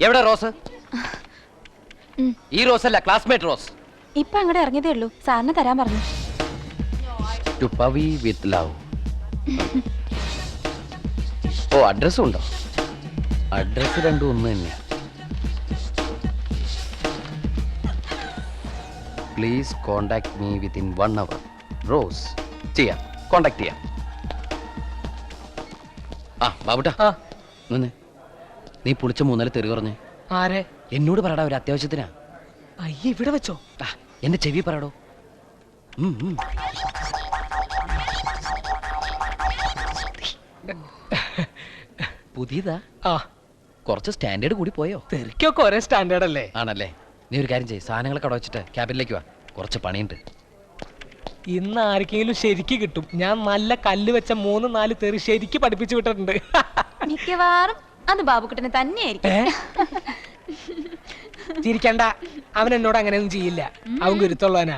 എവിടെ റോസ്? ഈ റോസ് അല്ല, ക്ലാസ്മേറ്റ് റോസ്. ഇപ്പൊ അങ്ങോട്ട് ഇറങ്ങിയതേ ഉള്ളൂ, സാറിന് തരാൻ പറഞ്ഞു. To Pavi with love. Oh, അഡ്രസ്സും ഉണ്ടോ? അഡ്രസ് രണ്ടും ഒന്ന് തന്നെയാ. Please contact me within 1 hour. Rose. ചെയ്യാം, കോണ്ടാക്ട് ചെയ്യാം. ആ ബാബുട്ടാ, നിന്ന്. നീ പുളിച്ച 3 തെറി പറഞ്ഞേ. ആരെ? എന്നോട് പറയടാ, ഒരു അത്യാവശ്യത്തിനാ. അയ്യ, ഇവിടെ വെച്ചോ. എന്റെ ചെവി പറയടോ. പുതിയതാ? ആ, കുറച്ച് സ്റ്റാൻഡേർഡ് കൂടി പോയോ? തെറിക്കൊക്കെ ഒരേ സ്റ്റാൻഡേർഡ് അല്ലേ? ആണല്ലേ. നീ ഒരു കാര്യം ചെയ്യ്, സാധനങ്ങളൊക്കെ അവിടെ വെച്ചിട്ട് ക്യാബിനിലേക്ക് വാ, കുറച്ച് പണിയുണ്ട്. ഇന്ന് ആർക്കെങ്കിലും ശരിക്ക് കിട്ടും. ഞാൻ നല്ല കല്ല് വെച്ച 3-4 തെറി ശരിക്ക് പഠിപ്പിച്ചു വിട്ടിട്ടുണ്ട്. മിക്കവാറും അത് ബാബുക്കുട്ടനെ തന്നെയായിരിക്കും. ചിരിക്കണ്ട, അവൻ എന്നോട് അങ്ങനെയൊന്നും ചെയ്യില്ല. അവൻ ഗുരുത്തുള്ളവനാ.